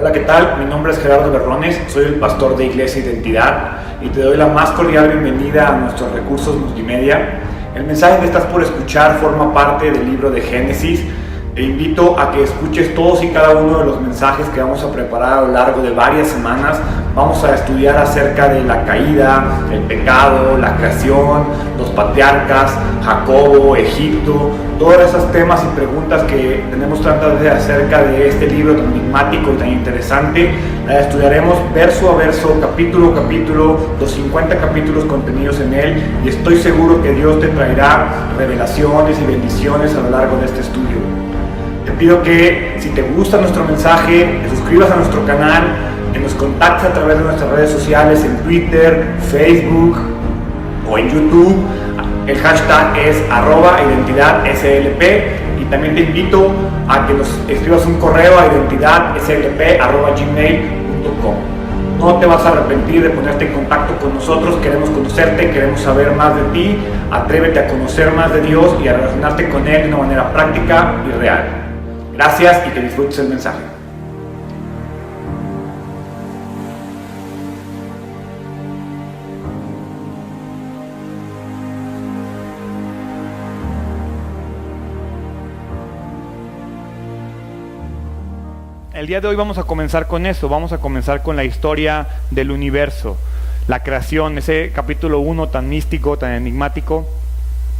Hola, ¿qué tal? Mi nombre es Gerardo Berrones, soy el pastor de Iglesia Identidad y te doy la más cordial bienvenida a nuestros recursos multimedia. El mensaje que estás por escuchar forma parte del libro de Génesis. Te invito a que escuches todos y cada uno de los mensajes que vamos a preparar a lo largo de varias semanas. Vamos a estudiar acerca de la caída, el pecado, la creación, los patriarcas, Jacobo, Egipto, todos esos temas y preguntas que tenemos tantas veces acerca de este libro tan enigmático y tan interesante. Estudiaremos verso a verso, capítulo a capítulo, los 50 capítulos contenidos en él, y estoy seguro que Dios te traerá revelaciones y bendiciones a lo largo de este estudio. Te pido que si te gusta nuestro mensaje, te suscribas a nuestro canal, que nos contactes a través de nuestras redes sociales en Twitter, Facebook o en YouTube. El hashtag es @identidadslp, y también te invito a que nos escribas un correo a identidadslp@gmail.com. No te vas a arrepentir de ponerte en contacto con nosotros. Queremos conocerte, queremos saber más de ti. Atrévete a conocer más de Dios y a relacionarte con Él de una manera práctica y real. Gracias y que disfrutes el mensaje. El día de hoy vamos a comenzar con eso, vamos a comenzar con la historia del universo, la creación, ese capítulo 1 tan místico, tan enigmático.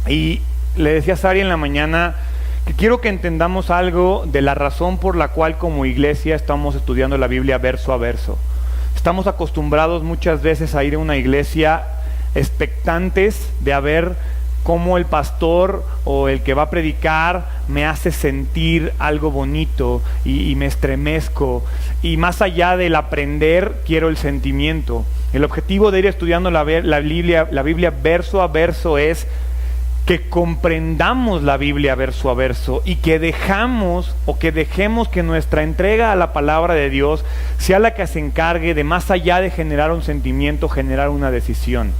Y le decía a Sari en la mañana que quiero que entendamos algo de la razón por la cual como iglesia estamos estudiando la Biblia verso a verso. Estamos acostumbrados muchas veces a ir a una iglesia expectantes de ver cómo el pastor o el que va a predicar me hace sentir algo bonito y me estremezco, y más allá del aprender quiero el sentimiento. El objetivo de ir estudiando la Biblia verso a verso es que comprendamos la Biblia verso a verso y que dejemos que nuestra entrega a la palabra de Dios sea la que se encargue de, más allá de generar un sentimiento, generar una decisión.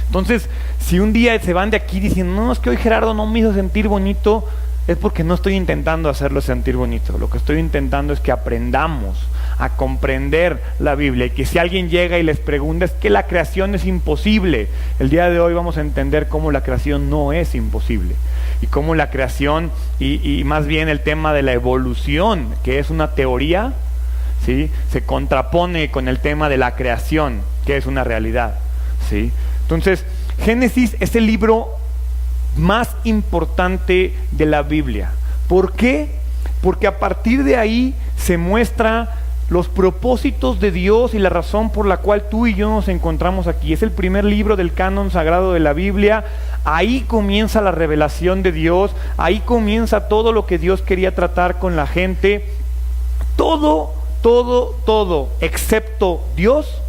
Entonces, si un día se van de aquí diciendo, no, es que hoy Gerardo no me hizo sentir bonito, es porque no estoy intentando hacerlo sentir bonito. Lo que estoy intentando es que aprendamos a comprender la Biblia, y que si alguien llega y les pregunta, es que la creación es imposible, el día de hoy vamos a entender cómo la creación no es imposible, y cómo la creación y más bien el tema de la evolución, que es una teoría, ¿sí?, se contrapone con el tema de la creación, que es una realidad, ¿sí? Entonces, Génesis es el libro más importante de la Biblia. ¿Por qué? Porque a partir de ahí se muestra los propósitos de Dios y la razón por la cual tú y yo nos encontramos aquí. Es el primer libro del canon sagrado de la Biblia. Ahí comienza la revelación de Dios, ahí comienza todo lo que Dios quería tratar con la gente. Todo, excepto Dios,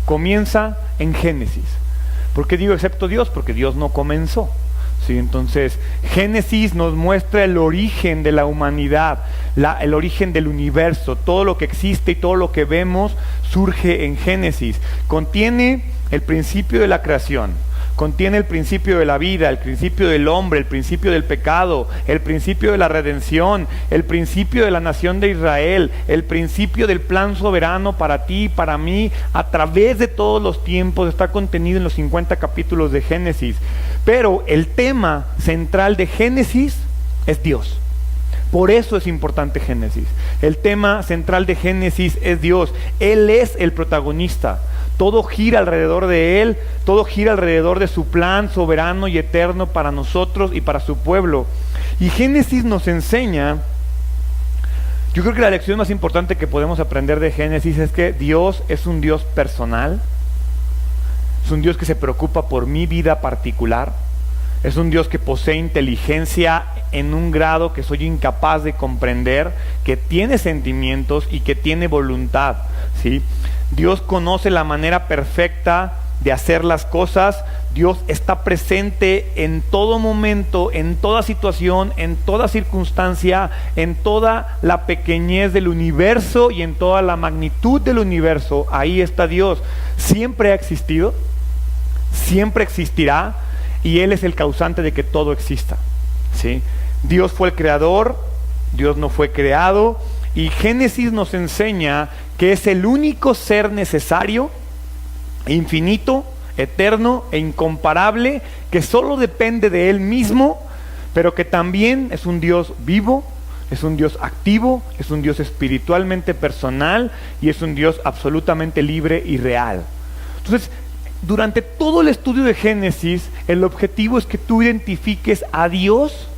comienza en Génesis. ¿Por qué digo excepto Dios? Porque Dios no comenzó. Sí, entonces Génesis nos muestra el origen de la humanidad, el origen del universo. Todo lo que existe y todo lo que vemos surge en Génesis. Contiene el principio de la creación, contiene el principio de la vida, el principio del hombre, el principio del pecado, el principio de la redención, el principio de la nación de Israel, el principio del plan soberano para ti y para mí a través de todos los tiempos. Está contenido en los 50 capítulos de Génesis. Pero el tema central de Génesis es Dios. Por eso es importante Génesis. El tema central de Génesis es Dios. Él es el protagonista. Todo gira alrededor de Él, todo gira alrededor de su plan soberano y eterno para nosotros y para su pueblo. Y Génesis nos enseña, yo creo que la lección más importante que podemos aprender de Génesis es que Dios es un Dios personal, es un Dios que se preocupa por mi vida particular, es un Dios que posee inteligencia en un grado que soy incapaz de comprender, que tiene sentimientos y que tiene voluntad, ¿sí? Dios conoce la manera perfecta de hacer las cosas. Dios está presente en todo momento, en toda situación, en toda circunstancia, en toda la pequeñez del universo y en toda la magnitud del universo. Ahí está Dios. Siempre ha existido, siempre existirá, y Él es el causante de que todo exista, ¿sí? Dios fue el creador, Dios no fue creado, Y Génesis nos enseña que es el único ser necesario, infinito, eterno e incomparable, que solo depende de Él mismo, pero que también es un Dios vivo, es un Dios activo, es un Dios espiritualmente personal y es un Dios absolutamente libre y real. Entonces, durante todo el estudio de Génesis, el objetivo es que tú identifiques a Dios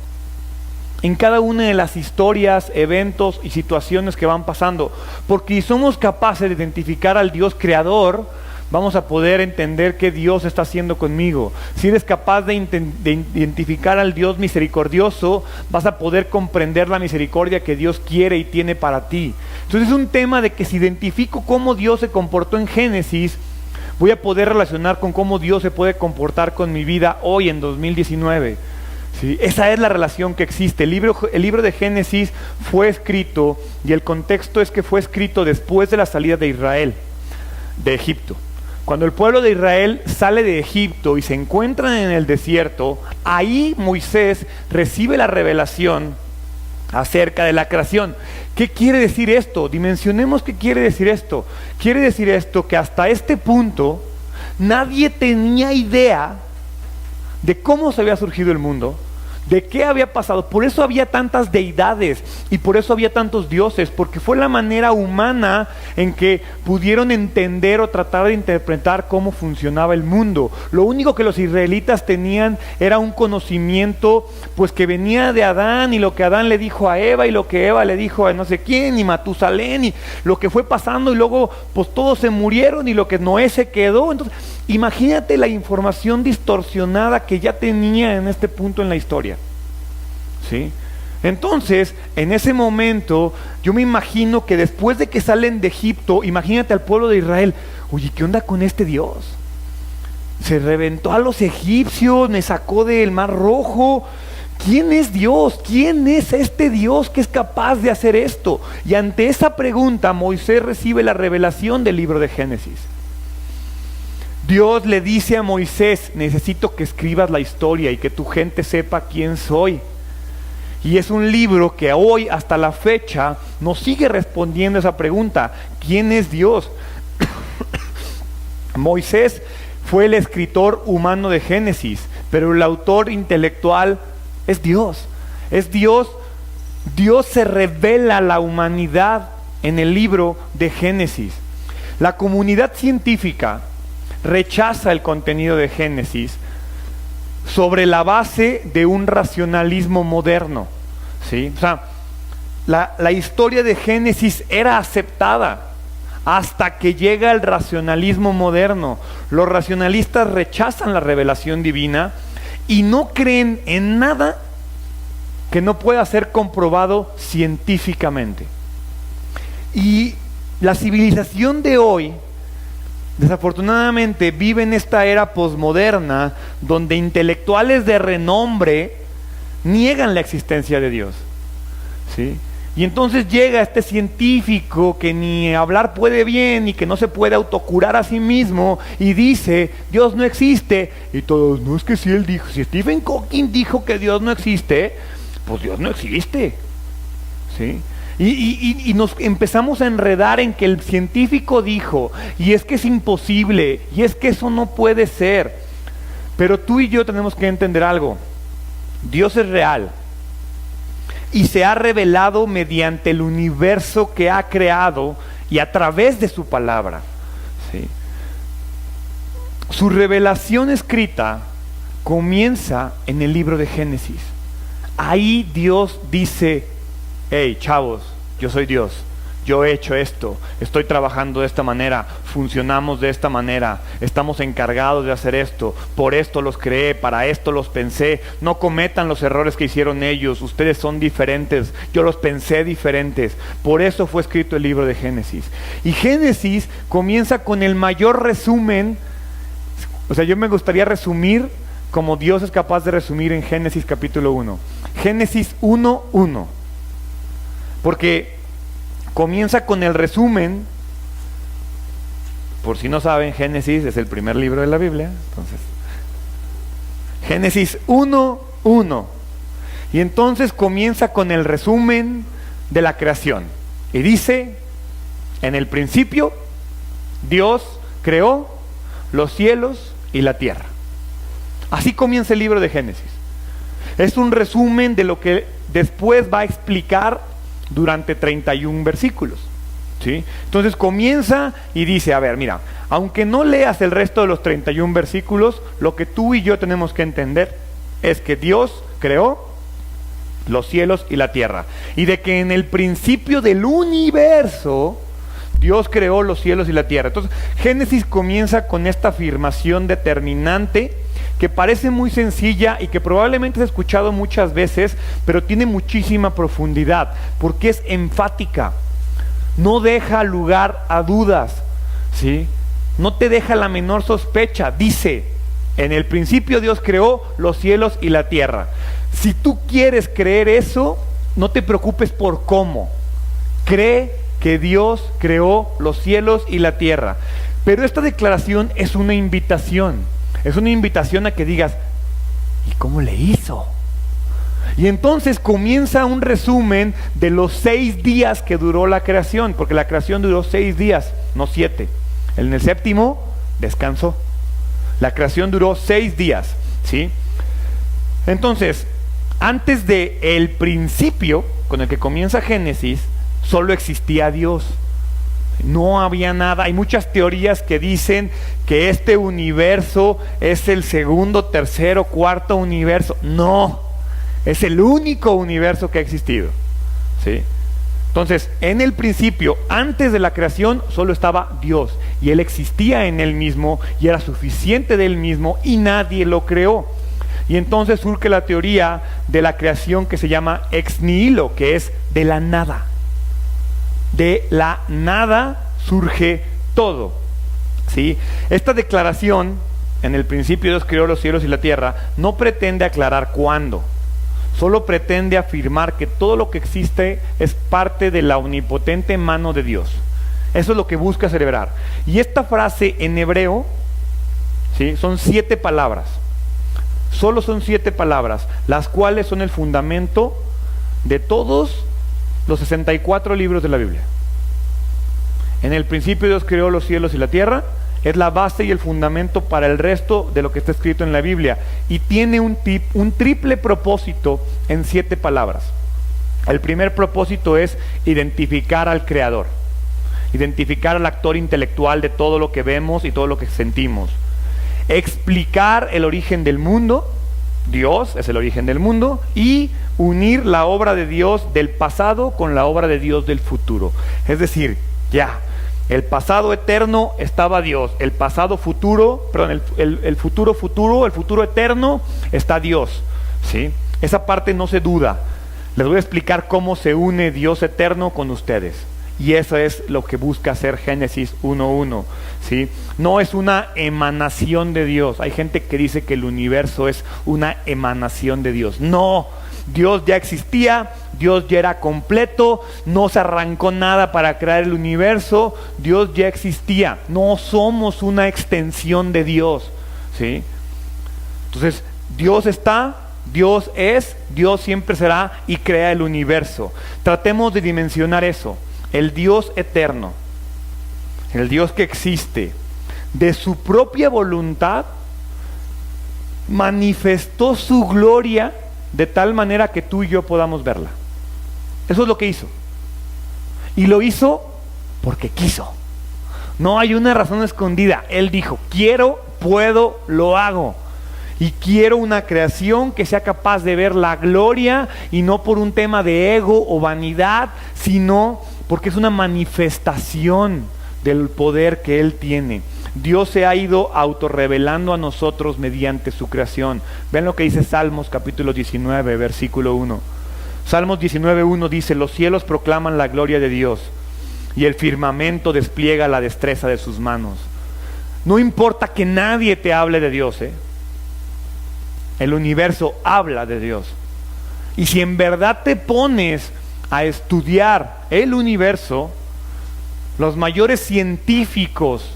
en cada una de las historias, eventos y situaciones que van pasando. Porque si somos capaces de identificar al Dios creador, vamos a poder entender qué Dios está haciendo conmigo. Si eres capaz de identificar al Dios misericordioso, vas a poder comprender la misericordia que Dios quiere y tiene para ti. Entonces es un tema de que si identifico cómo Dios se comportó en Génesis, voy a poder relacionar con cómo Dios se puede comportar con mi vida hoy en 2019. ¿Sí? Esa es la relación que existe. El libro de Génesis fue escrito, y el contexto es que fue escrito después de la salida de Israel de Egipto. Cuando el pueblo de Israel sale de Egipto y se encuentran en el desierto, ahí Moisés recibe la revelación acerca de la creación. ¿Qué quiere decir esto? Dimensionemos qué quiere decir esto. Quiere decir esto que hasta este punto nadie tenía idea de cómo se había surgido el mundo, de qué había pasado. Por eso había tantas deidades y por eso había tantos dioses, porque fue la manera humana en que pudieron entender o tratar de interpretar cómo funcionaba el mundo. Lo único que los israelitas tenían era un conocimiento pues que venía de Adán, y lo que Adán le dijo a Eva y lo que Eva le dijo a no sé quién, y Matusalén, y lo que fue pasando, y luego pues todos se murieron y lo que Noé se quedó. Entonces imagínate la información distorsionada que ya tenía en este punto en la historia. ¿Sí? Entonces, en ese momento, yo me imagino que después de que salen de Egipto, imagínate al pueblo de Israel, oye, ¿qué onda con este Dios? Se reventó a los egipcios, me sacó del Mar Rojo. ¿Quién es Dios? ¿Quién es este Dios que es capaz de hacer esto? Y ante esa pregunta, Moisés recibe la revelación del libro de Génesis. Dios le dice a Moisés: necesito que escribas la historia y que tu gente sepa quién soy. Y es un libro que hoy, hasta la fecha, nos sigue respondiendo esa pregunta: ¿quién es Dios? Moisés fue el escritor humano de Génesis, pero el autor intelectual es Dios. Es Dios. Dios se revela a la humanidad en el libro de Génesis. La comunidad científica rechaza el contenido de Génesis sobre la base de un racionalismo moderno, ¿sí? O sea, la historia de Génesis era aceptada hasta que llega el racionalismo moderno. Los racionalistas rechazan la revelación divina y no creen en nada que no pueda ser comprobado científicamente. Y la civilización de hoy, desafortunadamente, vive en esta era posmoderna donde intelectuales de renombre niegan la existencia de Dios, ¿sí? Y entonces llega este científico que ni hablar puede bien y que no se puede autocurar a sí mismo y dice: Dios no existe. Y todos: no, es que si él dijo, si Stephen Hawking dijo que Dios no existe, pues Dios no existe, ¿sí? Y nos empezamos a enredar en que el científico dijo, y es que es imposible, y es que eso no puede ser. Pero tú y yo tenemos que entender algo: Dios es real y se ha revelado mediante el universo que ha creado y a través de su palabra, ¿sí? Su revelación escrita comienza en el libro de Génesis. Ahí Dios dice: hey, chavos, yo soy Dios, yo he hecho esto, estoy trabajando de esta manera, funcionamos de esta manera, estamos encargados de hacer esto, por esto los creé, para esto los pensé, no cometan los errores que hicieron ellos, ustedes son diferentes, yo los pensé diferentes. Por eso fue escrito el libro de Génesis. Y Génesis comienza con el mayor resumen. O sea, yo me gustaría resumir como Dios es capaz de resumir en Génesis capítulo 1. Génesis 1:1. Porque comienza con el resumen. Por si no saben, Génesis es el primer libro de la Biblia. Entonces, Génesis 1:1. Y entonces comienza con el resumen de la creación. Y dice, en el principio, Dios creó los cielos y la tierra. Así comienza el libro de Génesis. Es un resumen de lo que después va a explicar durante 31 versículos. ¿Sí? Entonces comienza y dice, a ver, mira, aunque no leas el resto de los 31 versículos, lo que tú y yo tenemos que entender es que Dios creó los cielos y la tierra, y de que en el principio del universo Dios creó los cielos y la tierra. Entonces Génesis comienza con esta afirmación determinante que parece muy sencilla y que probablemente has escuchado muchas veces, pero tiene muchísima profundidad, porque es enfática. No deja lugar a dudas, ¿sí? No te deja la menor sospecha. Dice, en el principio Dios creó los cielos y la tierra. Si tú quieres creer eso, no te preocupes por cómo. Cree que Dios creó los cielos y la tierra. Pero esta declaración es una invitación. Es una invitación a que digas, ¿y cómo le hizo? Y entonces comienza un resumen de los 6 días que duró la creación, porque la creación duró 6 días, no 7. En el séptimo descansó. La creación duró 6 días, ¿sí? Entonces, antes de el principio, con el que comienza Génesis, solo existía Dios. No había nada. Hay muchas teorías que dicen que este universo es el segundo, tercero, cuarto universo. No. Es el único universo que ha existido, ¿sí? Entonces, en el principio, antes de la creación, solo estaba Dios. Y Él existía en Él mismo, y era suficiente de Él mismo, y nadie lo creó. Y entonces surge la teoría de la creación que se llama ex nihilo, que es de la nada. De la nada surge todo, ¿sí? Esta declaración, en el principio Dios creó los cielos y la tierra, no pretende aclarar cuándo. Solo pretende afirmar que todo lo que existe es parte de la omnipotente mano de Dios. Eso es lo que busca celebrar. Y esta frase en hebreo, ¿sí?, son 7 palabras. Solo son 7 palabras, las cuales son el fundamento de todos los 64 libros de la Biblia. En el principio Dios creó los cielos y la tierra. Es la base y el fundamento para el resto de lo que está escrito en la Biblia. Y tiene un triple propósito en 7 palabras. El primer propósito es identificar al Creador. Identificar al actor intelectual de todo lo que vemos y todo lo que sentimos. Explicar el origen del mundo. Dios es el origen del mundo. Y unir la obra de Dios del pasado con la obra de Dios del futuro. Es decir, el pasado eterno estaba Dios, el pasado futuro, perdón, el futuro eterno está Dios, ¿sí? Esa parte no se duda. Les voy a explicar cómo se une Dios eterno con ustedes. Y eso es lo que busca hacer Génesis 1:1, ¿sí? No es una emanación de Dios. Hay gente que dice que el universo es una emanación de Dios. No, Dios ya existía, Dios ya era completo, no se arrancó nada para crear el universo, Dios ya existía. No somos una extensión de Dios, ¿sí? Entonces, Dios está, Dios es, Dios siempre será y crea el universo. Tratemos de dimensionar eso. El Dios eterno, el Dios que existe, de su propia voluntad, manifestó su gloria de tal manera que tú y yo podamos verla. Eso es lo que hizo. Y lo hizo porque quiso. No hay una razón escondida. Él dijo, quiero, puedo, lo hago. Y quiero una creación que sea capaz de ver la gloria, y no por un tema de ego o vanidad, sino porque es una manifestación del poder que Él tiene. Dios se ha ido autorrevelando a nosotros mediante su creación. Vean lo que dice Salmos capítulo 19, versículo 1. Salmos 19:1 dice, los cielos proclaman la gloria de Dios, y el firmamento despliega la destreza de sus manos. No importa que nadie te hable de Dios, el universo habla de Dios. Y si en verdad te pones a estudiar el universo, los mayores científicos,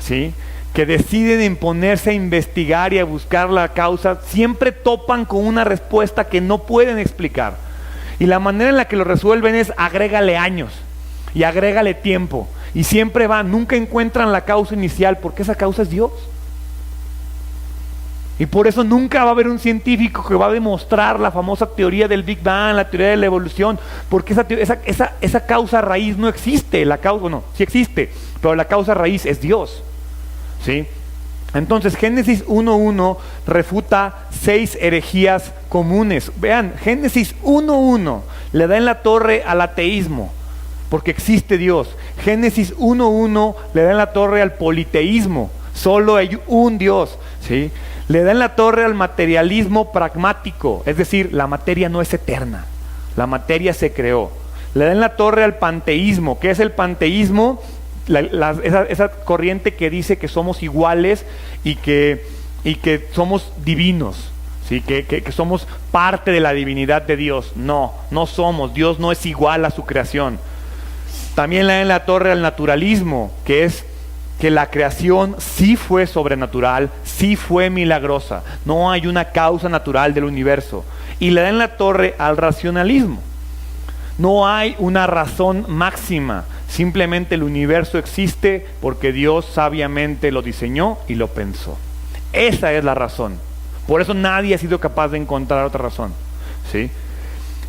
¿sí?, que deciden en ponerse a investigar y a buscar la causa, siempre topan con una respuesta que no pueden explicar. Y la manera en la que lo resuelven es agrégale años. y agrégale tiempo. Y siempre van, nunca encuentran la causa inicial, porque esa causa es Dios. Y por eso nunca va a haber un científico que va a demostrar la famosa teoría del Big Bang, la teoría de la evolución, porque esa causa raíz no existe. La causa, bueno, sí existe, pero la causa raíz es Dios, ¿sí? Entonces Génesis 1.1 refuta 6 herejías comunes. Vean, Génesis 1.1 le da en la torre al ateísmo, porque existe Dios. Génesis 1.1 le da en la torre al politeísmo, solo hay un Dios, ¿sí? Le da en la torre al materialismo pragmático, es decir, la materia no es eterna, la materia se creó. Le da en la torre al panteísmo. ¿Qué es el panteísmo? Esa corriente que dice que somos iguales y que somos divinos, ¿sí? Que somos parte de la divinidad de Dios. No somos. Dios no es igual a su creación. También le da en la torre al naturalismo, que es que la creación sí fue sobrenatural, sí fue milagrosa, no hay una causa natural del universo. Y le da en la torre al racionalismo. No hay una razón máxima, simplemente el universo existe porque Dios sabiamente lo diseñó y lo pensó. Esa es la razón. Por eso nadie ha sido capaz de encontrar otra razón, ¿sí?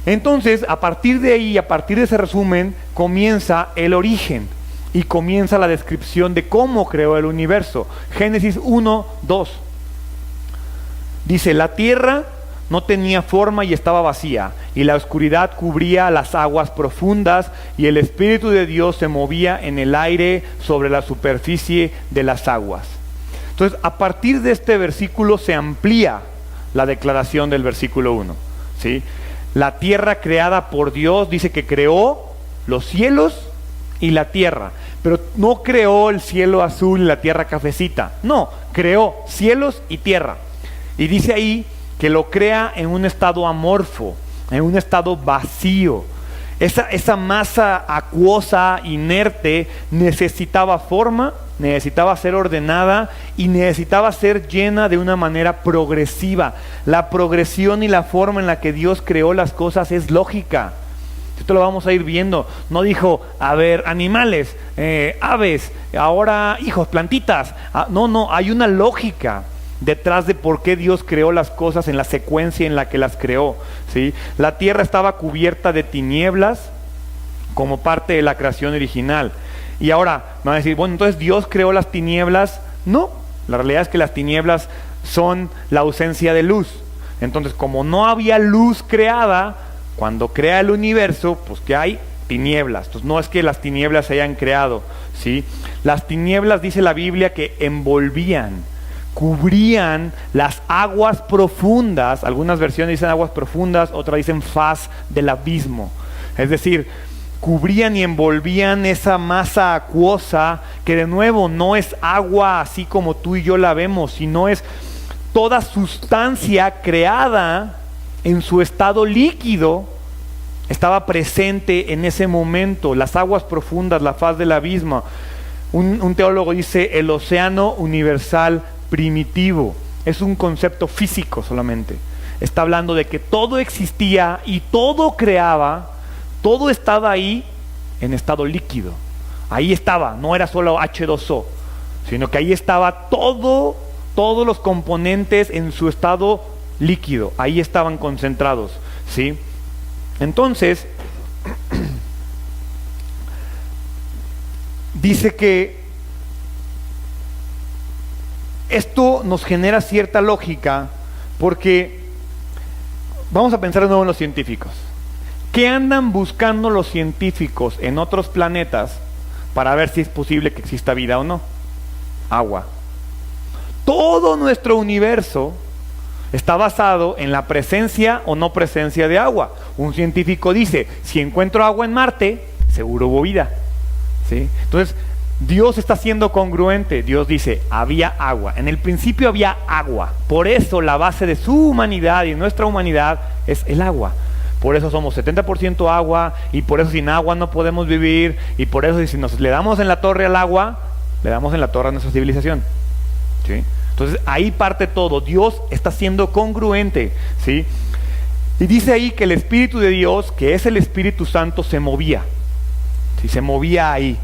Entonces, a partir de ahí, a partir de ese resumen, comienza el origen. Y comienza la descripción de cómo creó el universo. Génesis 1:2 dice: la tierra no tenía forma y estaba vacía, y la oscuridad cubría las aguas profundas, y el Espíritu de Dios se movía en el aire sobre la superficie de las aguas. Entonces, a partir de este versículo se amplía la declaración del versículo 1, ¿sí? La tierra creada por Dios, dice que creó los cielos y la tierra, pero no creó el cielo azul y la tierra cafecita, no, creó cielos y tierra. Y dice ahí que lo crea en un estado amorfo, en un estado vacío. Esa masa acuosa, inerte, necesitaba forma, necesitaba ser ordenada y necesitaba ser llena de una manera progresiva. La progresión y la forma en la que Dios creó las cosas es lógica. Esto lo vamos a ir viendo. No dijo, a ver, animales, aves, ahora hijos, plantitas. No, hay una lógica detrás de por qué Dios creó las cosas en la secuencia en la que las creó, ¿sí? La tierra estaba cubierta de tinieblas como parte de la creación original. Y ahora van a decir, bueno, entonces Dios creó las tinieblas. No, la realidad es que las tinieblas son la ausencia de luz. Entonces, como no había luz creada, cuando crea el universo, pues que hay tinieblas. Entonces no es que las tinieblas se hayan creado, ¿sí? Las tinieblas, dice la Biblia, que envolvían, cubrían las aguas profundas. Algunas versiones dicen aguas profundas, otras dicen faz del abismo. Es decir, cubrían y envolvían esa masa acuosa, que de nuevo no es agua así como tú y yo la vemos, sino es toda sustancia creada en su estado líquido, estaba presente en ese momento. Las aguas profundas, la faz del abismo. Un teólogo dice el océano universal primitivo. Es un concepto físico solamente. Está hablando de que todo existía y todo creaba, todo estaba ahí en estado líquido. Ahí estaba, no era solo H2O, sino que ahí estaba todos los componentes en su estado líquido, ahí estaban concentrados, ¿sí? Entonces, dice que esto nos genera cierta lógica, porque vamos a pensar de nuevo en los científicos. ¿Qué andan buscando los científicos en otros planetas para ver si es posible que exista vida o no? Agua. Todo nuestro universo está basado en la presencia o no presencia de agua. Un científico dice, si encuentro agua en Marte, seguro hubo vida, ¿sí? Entonces, Dios está siendo congruente. Dios dice, había agua. En el principio había agua. Por eso la base de su humanidad y nuestra humanidad es el agua. Por eso somos 70% agua, y por eso sin agua no podemos vivir, y por eso si nos le damos en la torre al agua, le damos en la torre a nuestra civilización, ¿sí? Entonces ahí parte todo. Dios está siendo congruente, ¿sí? Y dice ahí que el Espíritu de Dios, que es el Espíritu Santo, se movía. ¿sí? Se movía ahí,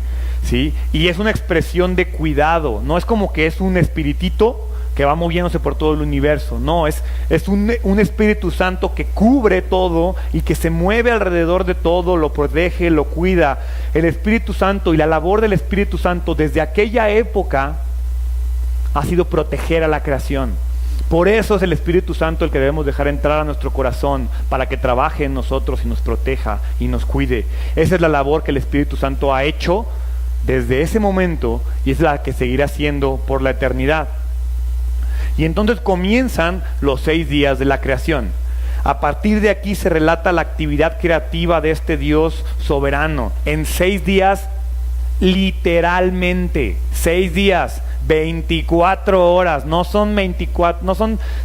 ¿sí? Y es una expresión de cuidado, no es como que es un espiritito que va moviéndose por todo el universo, no, es un Espíritu Santo que cubre todo y que se mueve alrededor de todo, lo protege, lo cuida. El Espíritu Santo y la labor del Espíritu Santo desde aquella época ha sido proteger a la creación. Por eso es el Espíritu Santo el que debemos dejar entrar a nuestro corazón, para que trabaje en nosotros y nos proteja y nos cuide. Esa es la labor que el Espíritu Santo ha hecho desde ese momento y es la que seguirá haciendo por la eternidad. Y entonces comienzan los 6 días de la creación. A partir de aquí se relata la actividad creativa de este Dios soberano. En 6 días, literalmente, 6 días, 24 horas, no son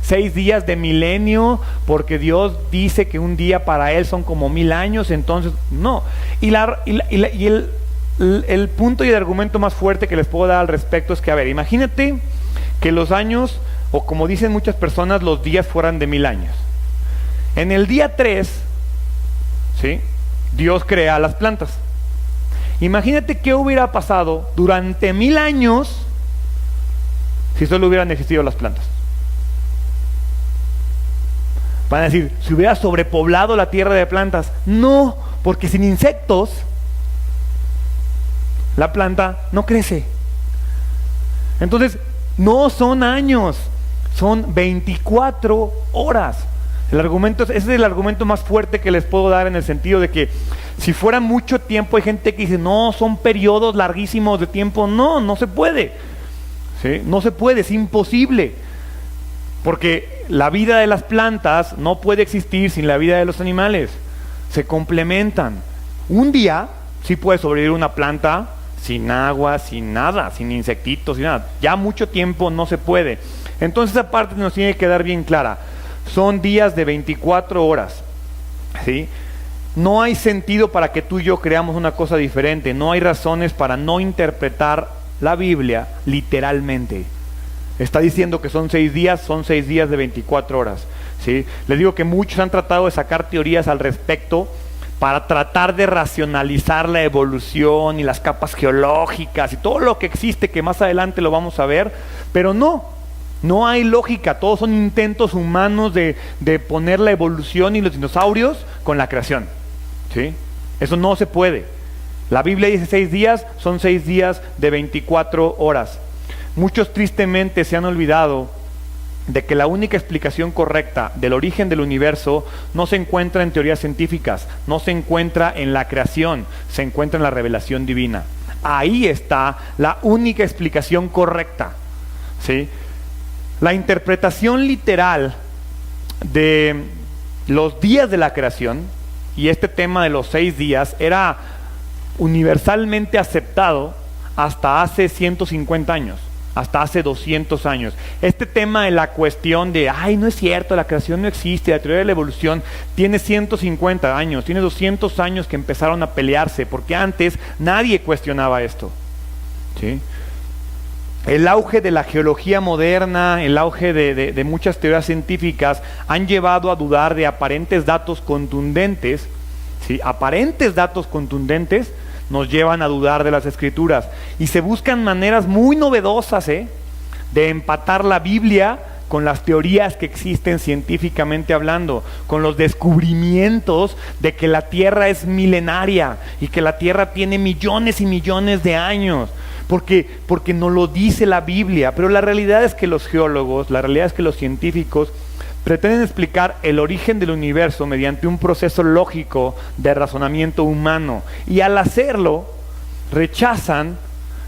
6 días de milenio, porque Dios dice que un día para Él son como 1000 años, entonces, no. Y el punto y el argumento más fuerte que les puedo dar al respecto es que, a ver, imagínate que los años, o como dicen muchas personas, los días fueran de 1000 años. En el día 3, ¿sí?, Dios crea las plantas. Imagínate qué hubiera pasado durante 1000 años si solo hubieran existido las plantas. Van a decir, ¿se hubiera sobrepoblado la tierra de plantas? No, porque sin insectos la planta no crece. Entonces, no son años, son 24 horas. Ese es el argumento más fuerte que les puedo dar, en el sentido de que si fuera mucho tiempo, hay gente que dice, no, son periodos larguísimos de tiempo. No, no se puede, ¿sí? No se puede, es imposible, porque la vida de las plantas no puede existir sin la vida de los animales, se complementan. Un día sí puede sobrevivir una planta sin agua, sin nada, sin insectitos, sin nada. Ya mucho tiempo no se puede. Entonces esa parte nos tiene que quedar bien clara. Son días de 24 horas, ¿sí? No hay sentido para que tú y yo creamos una cosa diferente. No hay razones para no interpretar la Biblia literalmente. Está diciendo que son 6 días de 24 horas, ¿sí? Les digo que muchos han tratado de sacar teorías al respecto para tratar de racionalizar la evolución y las capas geológicas y todo lo que existe, que más adelante lo vamos a ver, pero no hay lógica. Todos son intentos humanos de poner la evolución y los dinosaurios con la creación, ¿sí? Eso no se puede. La Biblia dice 6 días, son 6 días de 24 horas. Muchos tristemente se han olvidado de que la única explicación correcta del origen del universo no se encuentra en teorías científicas, no se encuentra en la creación, se encuentra en la revelación divina. Ahí está la única explicación correcta, ¿sí? La interpretación literal de los días de la creación y este tema de los 6 días era universalmente aceptado hasta hace 150 años. Hasta hace 200 años. Este tema de la cuestión de, no es cierto, la creación no existe, la teoría de la evolución, tiene 150 años, tiene 200 años que empezaron a pelearse, porque antes nadie cuestionaba esto, ¿sí? El auge de la geología moderna, el auge de muchas teorías científicas han llevado a dudar de aparentes datos contundentes, ¿sí? Aparentes datos contundentes nos llevan a dudar de las Escrituras, y se buscan maneras muy novedosas de empatar la Biblia con las teorías que existen científicamente hablando, con los descubrimientos de que la Tierra es milenaria y que la Tierra tiene millones y millones de años, porque nos lo dice la Biblia. Pero la realidad es que los geólogos, la realidad es que los científicos pretenden explicar el origen del universo mediante un proceso lógico de razonamiento humano, y al hacerlo rechazan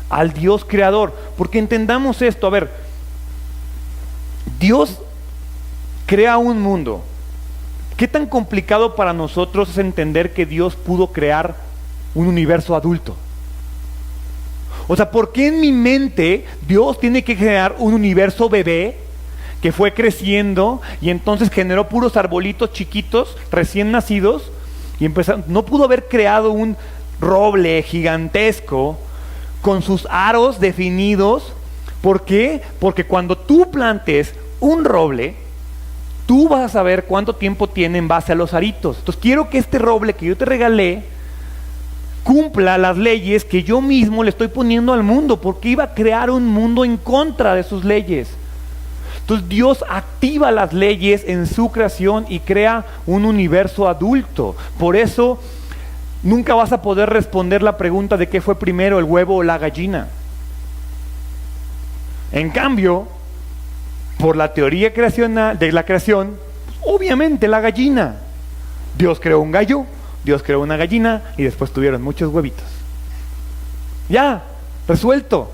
al Dios creador. Porque entendamos esto, a ver, Dios crea un mundo. ¿Qué tan complicado para nosotros es entender que Dios pudo crear un universo adulto? O sea, ¿por qué en mi mente Dios tiene que crear un universo bebé que fue creciendo y entonces generó puros arbolitos chiquitos, recién nacidos, y no pudo haber creado un roble gigantesco con sus aros definidos? ¿Por qué? Porque cuando tú plantes un roble, tú vas a saber cuánto tiempo tiene en base a los aritos. Entonces quiero que este roble que yo te regalé cumpla las leyes que yo mismo le estoy poniendo al mundo, porque iba a crear un mundo en contra de sus leyes. Entonces Dios activa las leyes en su creación y crea un universo adulto. Por eso nunca vas a poder responder la pregunta de qué fue primero, el huevo o la gallina. En cambio, por la teoría de la creación, obviamente la gallina. Dios creó un gallo, Dios creó una gallina y después tuvieron muchos huevitos. Ya, resuelto.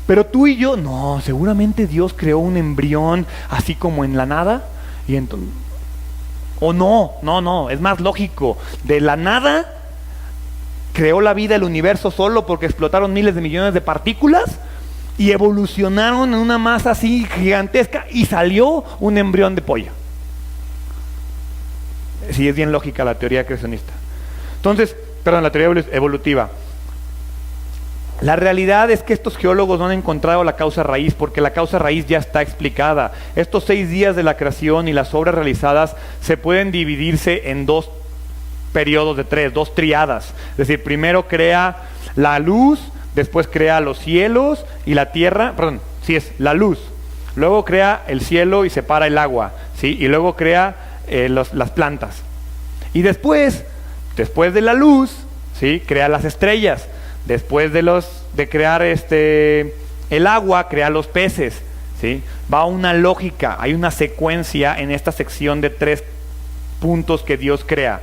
Pero tú y yo, no, seguramente Dios creó un embrión así como en la nada. Y entonces, o no, es más lógico. De la nada creó la vida, el universo solo porque explotaron miles de millones de partículas y evolucionaron en una masa así gigantesca y salió un embrión de pollo. Sí, es bien lógica la teoría creacionista. Entonces, la teoría evolutiva. La realidad es que estos geólogos no han encontrado la causa raíz, porque la causa raíz ya está explicada. Estos 6 días de la creación y las obras realizadas se pueden dividirse en 2 periodos de 3, 2 triadas. Es decir, primero crea la luz, después crea los cielos y la tierra, es la luz. Luego crea el cielo y separa el agua, ¿sí? Y luego crea las plantas. Y después de la luz, ¿sí? Crea las estrellas. Después de crear el agua, crea los peces, ¿sí? Va una lógica, hay una secuencia en esta sección de 3 puntos que Dios crea.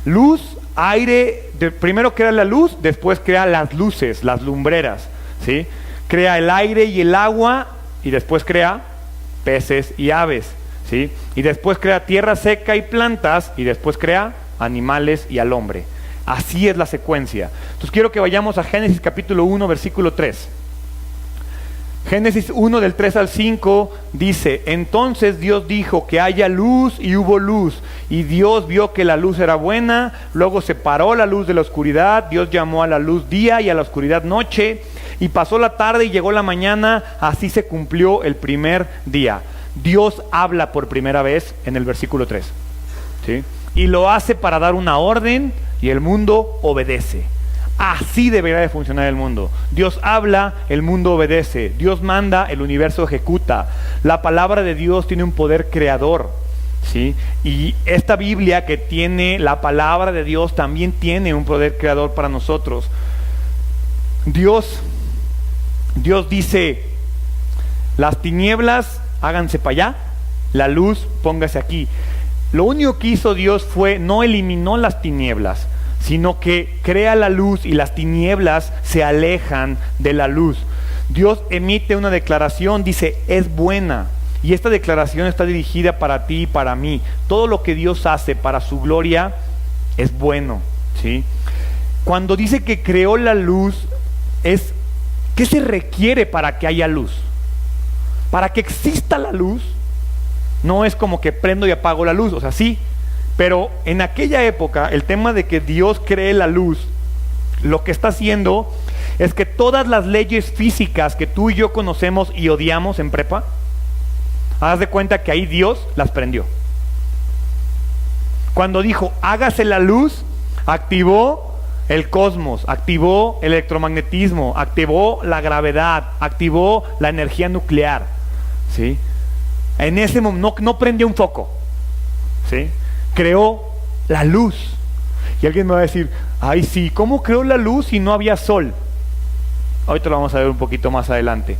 Luz, aire, primero crea la luz, después crea las luces, las lumbreras, ¿sí? Crea el aire y el agua y después crea peces y aves, ¿sí? Y después crea tierra seca y plantas y después crea animales y al hombre. Así es la secuencia. Entonces quiero que vayamos a Génesis capítulo 1, versículo 3. Génesis 1 del 3 al 5 dice: entonces Dios dijo que haya luz y hubo luz. Y Dios vio que la luz era buena, luego separó la luz de la oscuridad. Dios llamó a la luz día y a la oscuridad noche. Y pasó la tarde y llegó la mañana, así se cumplió el primer día. Dios habla por primera vez en el versículo 3, ¿sí? Y lo hace para dar una orden y el mundo obedece. Así debería de funcionar el mundo. Dios habla, el mundo obedece. Dios manda, el universo ejecuta. La palabra de Dios tiene un poder creador, ¿sí? Y esta Biblia que tiene la palabra de Dios también tiene un poder creador para nosotros. Dios dice: las tinieblas háganse para allá, la luz póngase aquí. Lo único que hizo Dios no eliminó las tinieblas, sino que crea la luz y las tinieblas se alejan de la luz. Dios emite una declaración, dice: es buena. Y esta declaración está dirigida para ti y para mí. Todo lo que Dios hace para su gloria es bueno, ¿sí? Cuando dice que creó la luz, ¿qué se requiere para que haya luz? Para que exista la luz, no es como que prendo y apago la luz, o sea, sí, pero en aquella época el tema de que Dios cree la luz, lo que está haciendo es que todas las leyes físicas que tú y yo conocemos y odiamos en prepa, haz de cuenta que ahí Dios las prendió. Cuando dijo hágase la luz, activó el cosmos, activó el electromagnetismo, activó la gravedad, activó la energía nuclear, ¿sí? En ese momento no prendió un foco, ¿sí? Creó la luz. Y alguien me va a decir: ay, sí, ¿cómo creó la luz si no había sol? Ahorita lo vamos a ver un poquito más adelante.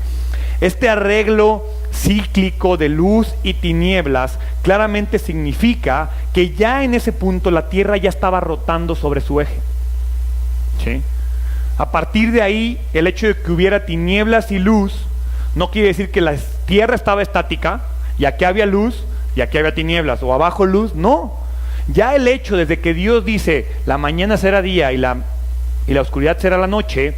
Este arreglo cíclico de luz y tinieblas claramente significa que ya en ese punto la Tierra ya estaba rotando sobre su eje, ¿sí? A partir de ahí, el hecho de que hubiera tinieblas y luz no quiere decir que la Tierra estaba estática y aquí había luz y aquí había tinieblas, o abajo luz. No, ya el hecho desde que Dios dice la mañana será día y la oscuridad será la noche,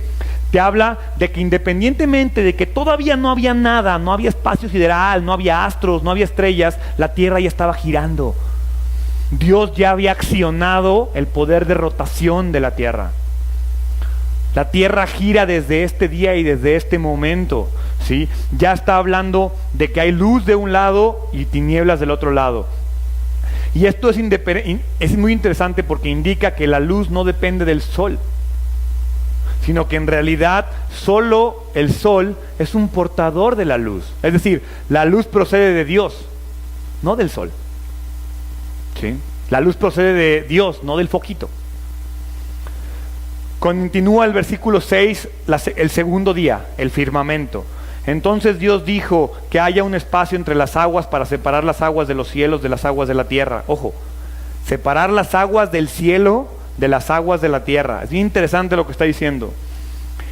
te habla de que independientemente de que todavía no había nada, no había espacio sideral, no había astros, no había estrellas, la Tierra ya estaba girando. Dios ya había accionado el poder de rotación de la Tierra. La Tierra gira desde este día y desde este momento, ¿sí? Ya está hablando de que hay luz de un lado y tinieblas del otro lado. Y esto es muy interesante porque indica que la luz no depende del sol, sino que en realidad solo el sol es un portador de la luz. Es decir, la luz procede de Dios, no del sol. ¿Sí? La luz procede de Dios, no del foquito. Continúa el versículo 6, el segundo día, el firmamento. Entonces Dios dijo que haya un espacio entre las aguas para separar las aguas de los cielos de las aguas de la tierra. Ojo, separar las aguas del cielo de las aguas de la tierra. Es bien interesante lo que está diciendo.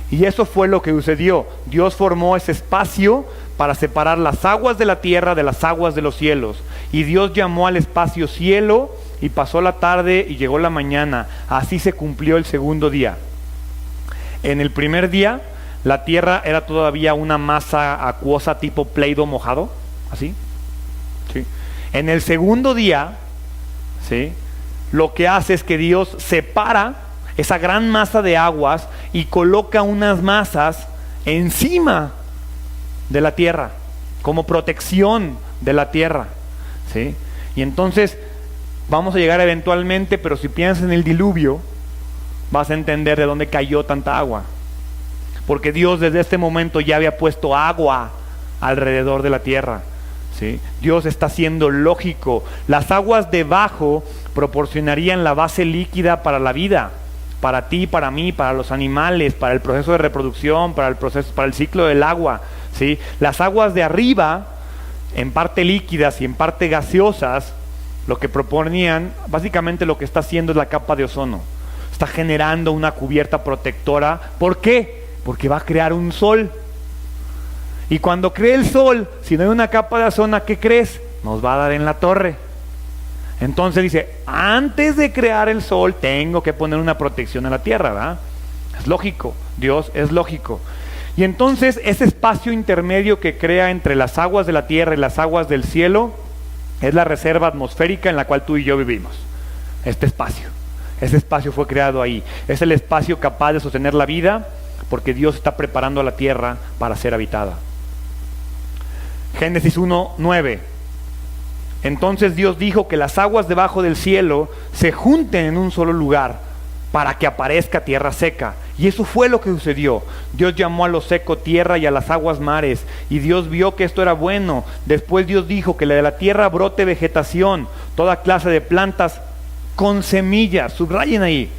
Y eso fue lo que sucedió. Dios formó ese espacio para separar las aguas de la tierra de las aguas de los cielos. Y Dios llamó al espacio cielo, y pasó la tarde y llegó la mañana. Así se cumplió el segundo día. En el primer día, la tierra era todavía una masa acuosa tipo Play-Doh mojado, así. ¿Sí? En el segundo día, ¿sí?, lo que hace es que Dios separa esa gran masa de aguas y coloca unas masas encima de la tierra, como protección de la tierra, ¿sí? Y entonces vamos a llegar eventualmente, pero si piensas en el diluvio, vas a entender de dónde cayó tanta agua. Porque Dios desde este momento ya había puesto agua alrededor de la tierra, ¿sí? Dios está siendo lógico. Las aguas debajo proporcionarían la base líquida para la vida, para ti, para mí, para los animales, para el proceso de reproducción, para el ciclo del agua, ¿sí? Las aguas de arriba, en parte líquidas y en parte gaseosas, lo que proponían, básicamente lo que está haciendo es la capa de ozono. Está generando una cubierta protectora. ¿Por qué? Porque va a crear un sol. Y cuando cree el sol, si no hay una capa de ozono, ¿qué crees? Nos va a dar en la torre. Entonces dice, antes de crear el sol, tengo que poner una protección a la tierra, ¿verdad? Es lógico, Dios es lógico. Y entonces ese espacio intermedio que crea entre las aguas de la tierra y las aguas del cielo, es la reserva atmosférica en la cual tú y yo vivimos. Ese espacio fue creado ahí. Es el espacio capaz de sostener la vida, porque Dios está preparando a la tierra para ser habitada. Génesis 1:9. Entonces Dios dijo que las aguas debajo del cielo se junten en un solo lugar para que aparezca tierra seca. Y eso fue lo que sucedió. Dios llamó a lo seco tierra y a las aguas mares. Y Dios vio que esto era bueno. Después Dios dijo que de la tierra brote vegetación, toda clase de plantas con semillas. Subrayen ahí.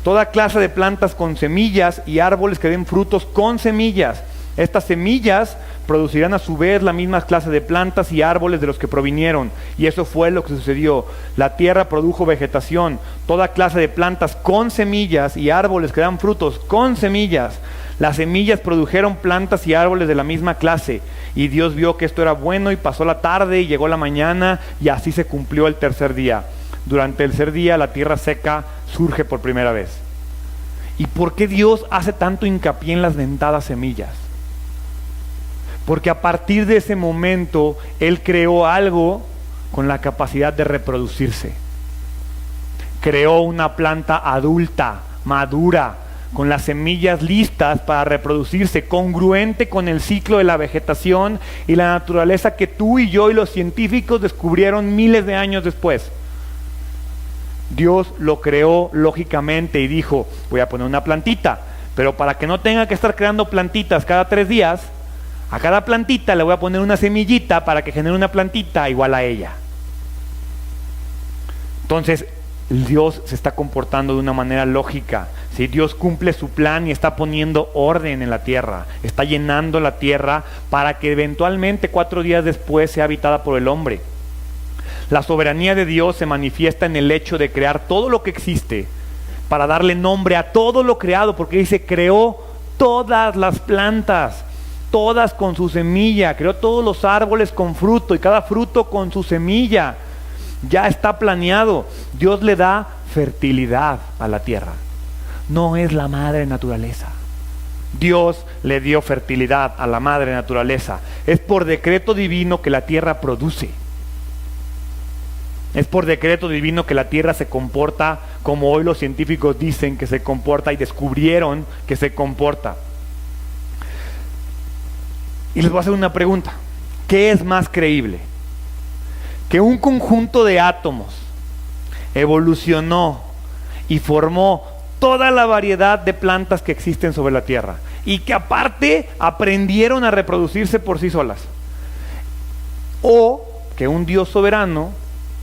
Toda clase de plantas con semillas y árboles que den frutos con semillas. Estas semillas producirán a su vez la misma clase de plantas y árboles de los que provinieron. Y eso fue lo que sucedió. La tierra produjo vegetación, toda clase de plantas con semillas y árboles que dan frutos con semillas. Las semillas produjeron plantas y árboles de la misma clase. Y Dios vio que esto era bueno, y pasó la tarde y llegó la mañana, y así se cumplió el tercer día. Durante el tercer día la tierra seca surge por primera vez. ¿Y por qué Dios hace tanto hincapié en las dentadas semillas? Porque a partir de ese momento Él creó algo con la capacidad de reproducirse. Creó una planta adulta, madura, con las semillas listas para reproducirse, congruente con el ciclo de la vegetación y la naturaleza que tú y yo y los científicos descubrieron miles de años después. Dios lo creó lógicamente y dijo, voy a poner una plantita, pero para que no tenga que estar creando plantitas cada 3 días, a cada plantita le voy a poner una semillita para que genere una plantita igual a ella. Entonces, Dios se está comportando de una manera lógica. ¿Sí? Dios cumple su plan y está poniendo orden en la tierra. Está llenando la tierra para que eventualmente 4 días después sea habitada por el hombre. La soberanía de Dios se manifiesta en el hecho de crear todo lo que existe para darle nombre a todo lo creado, porque dice, creó todas las plantas, todas con su semilla, creó todos los árboles con fruto y cada fruto con su semilla. Ya está planeado. Dios le da fertilidad a la tierra. No es la madre naturaleza. Dios le dio fertilidad a la madre naturaleza. Es por decreto divino que la tierra produce. Es por decreto divino que la tierra se comporta como hoy los científicos dicen que se comporta y descubrieron que se comporta. Y les voy a hacer una pregunta. ¿Qué es más creíble? que un conjunto de átomos evolucionó y formó toda la variedad de plantas que existen sobre la tierra, y que aparte aprendieron a reproducirse por sí solas. O que un Dios soberano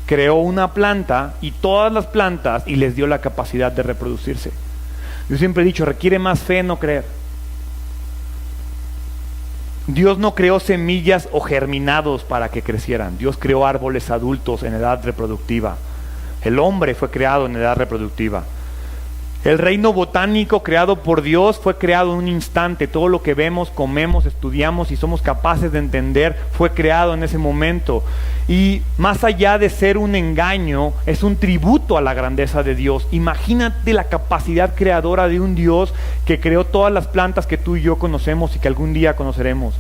creó una planta y todas las plantas y les dio la capacidad de reproducirse. Yo siempre he dicho, requiere más fe no creer. Dios no creó semillas o germinados para que crecieran. Dios creó árboles adultos en edad reproductiva. El hombre fue creado en edad reproductiva. El reino botánico creado por Dios fue creado en un instante. Todo lo que vemos, comemos, estudiamos y somos capaces de entender fue creado en ese momento. Y más allá de ser un engaño, es un tributo a la grandeza de Dios. Imagínate la capacidad creadora de un Dios que creó todas las plantas que tú y yo conocemos y que algún día conoceremos.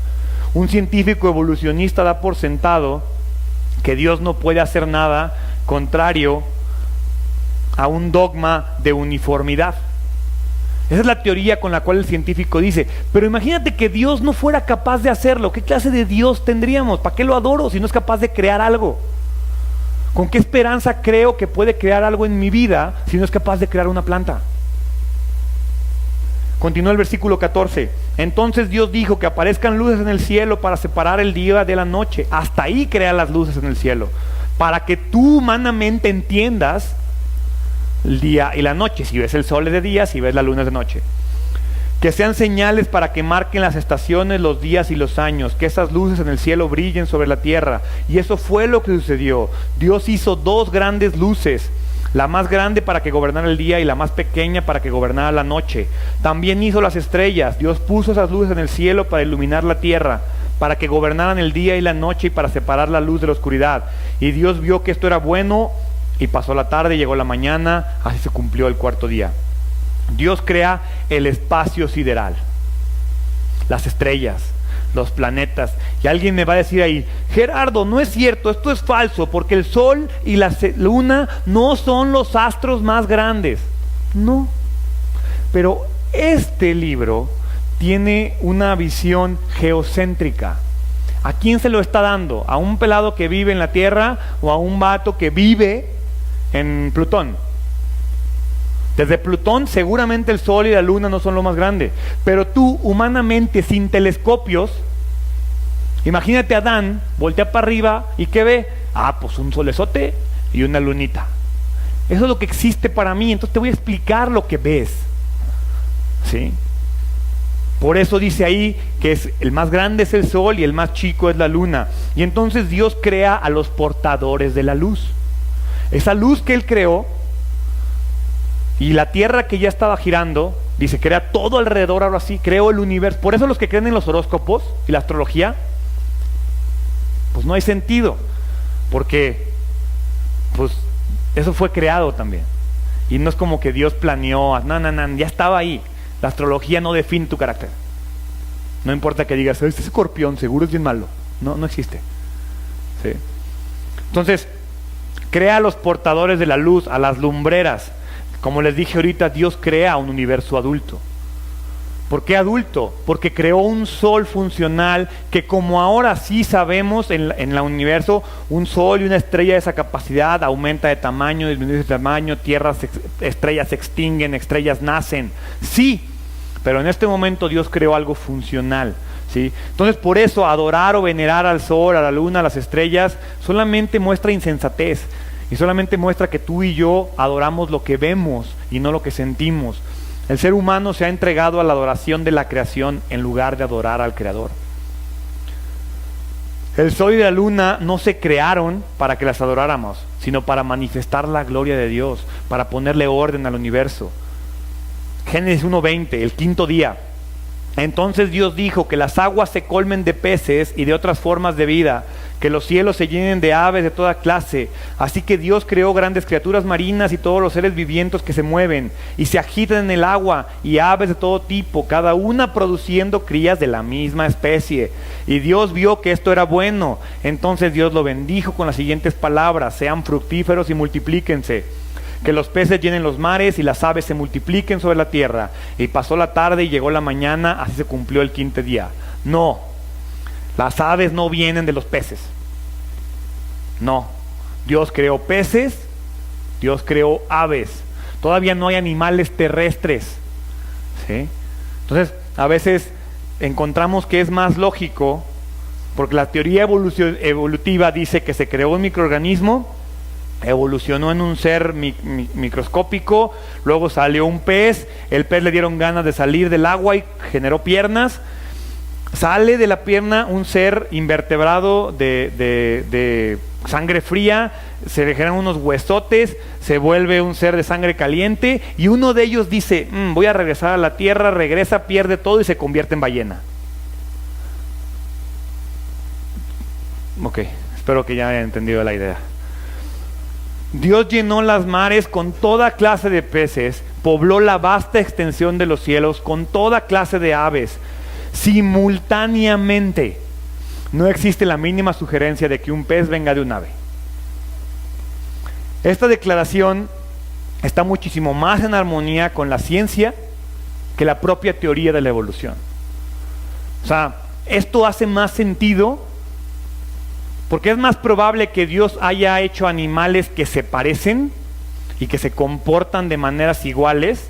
Un científico evolucionista da por sentado que Dios no puede hacer nada contrario a un dogma de uniformidad. Esa es la teoría con la cual el científico dice, pero imagínate que Dios no fuera capaz de hacerlo. ¿Qué clase de Dios tendríamos? ¿Para qué lo adoro si no es capaz de crear algo? ¿Con qué esperanza creo que puede crear algo en mi vida si no es capaz de crear una planta? Continúa el versículo 14. Entonces Dios dijo que aparezcan luces en el cielo para separar el día de la noche. Hasta ahí crea las luces en el cielo, para que tú humanamente entiendas el día y la noche. Si ves el sol es de día, si ves la luna es de noche. Que sean señales para que marquen las estaciones, los días y los años. Que esas luces en el cielo brillen sobre la tierra. Y eso fue lo que sucedió. Dios hizo dos grandes luces, la más grande para que gobernara el día y la más pequeña para que gobernara la noche. También hizo las estrellas. Dios puso esas luces en el cielo para iluminar la tierra, para que gobernaran el día y la noche y para separar la luz de la oscuridad. Y Dios vio que esto era bueno. Y pasó la tarde y llegó la mañana, así se cumplió el cuarto día. Dios crea el espacio sideral, las estrellas, los planetas. Y alguien me va a decir ahí, Gerardo, no es cierto, esto es falso, porque el sol y la luna no son los astros más grandes. No, pero este libro tiene una visión geocéntrica. ¿A quién se lo está dando? ¿A un pelado que vive en la Tierra o a un vato que vive en Plutón? Desde Plutón seguramente el Sol y la Luna no son lo más grande, pero tú humanamente sin telescopios, imagínate a Adán, voltea para arriba y ¿qué ve? Pues un solezote y una lunita. Eso es lo que existe para mí, entonces te voy a explicar lo que ves, ¿sí? Por eso dice ahí que el más grande es el Sol y el más chico es la Luna. Y entonces Dios crea a los portadores de la luz. Esa luz que Él creó y la tierra que ya estaba girando, dice, crea todo alrededor, ahora sí, creó el universo. Por eso los que creen en los horóscopos y la astrología, pues no hay sentido, porque pues eso fue creado también. Y no es como que Dios planeó, no, ya estaba ahí. La astrología no define tu carácter. No importa que digas, este escorpión seguro es bien malo. No existe. ¿Sí? Entonces, crea a los portadores de la luz, a las lumbreras. Como les dije ahorita, Dios crea un universo adulto. ¿Por qué adulto? Porque creó un sol funcional que, como ahora sí sabemos en el universo, un sol y una estrella de esa capacidad aumenta de tamaño, disminuye de tamaño, estrellas se extinguen, estrellas nacen. Sí, pero en este momento Dios creó algo funcional, ¿sí? Entonces por eso adorar o venerar al sol, a la luna, a las estrellas, solamente muestra insensatez. Y solamente muestra que tú y yo adoramos lo que vemos y no lo que sentimos. El ser humano se ha entregado a la adoración de la creación en lugar de adorar al Creador. El sol y la luna no se crearon para que las adoráramos, sino para manifestar la gloria de Dios, para ponerle orden al universo. Génesis 1:20, el quinto día. Entonces Dios dijo que las aguas se colmen de peces y de otras formas de vida, que los cielos se llenen de aves de toda clase. Así que Dios creó grandes criaturas marinas y todos los seres vivientes que se mueven y se agitan en el agua, y aves de todo tipo, cada una produciendo crías de la misma especie. Y Dios vio que esto era bueno. Entonces Dios lo bendijo con las siguientes palabras: sean fructíferos y multiplíquense. Que los peces llenen los mares y las aves se multipliquen sobre la tierra. Y pasó la tarde y llegó la mañana, así se cumplió el quinto día. No, las aves no vienen de los peces. No, Dios creó peces, Dios creó aves. Todavía no hay animales terrestres, ¿sí? Entonces, a veces encontramos que es más lógico, porque la teoría evolutiva dice que se creó un microorganismo, evolucionó en un ser microscópico, luego salió un pez, el pez le dieron ganas de salir del agua y generó piernas, sale de la pierna un ser invertebrado de sangre fría, se le generan unos huesotes, se vuelve un ser de sangre caliente, y uno de ellos dice, voy a regresar a la tierra, regresa, pierde todo y se convierte en ballena. Ok, espero que ya hayan entendido la idea. Dios llenó las mares con toda clase de peces, pobló la vasta extensión de los cielos con toda clase de aves, simultáneamente. No existe la mínima sugerencia de que un pez venga de un ave. Esta declaración está muchísimo más en armonía con la ciencia que la propia teoría de la evolución. O sea, esto hace más sentido porque es más probable que Dios haya hecho animales que se parecen y que se comportan de maneras iguales,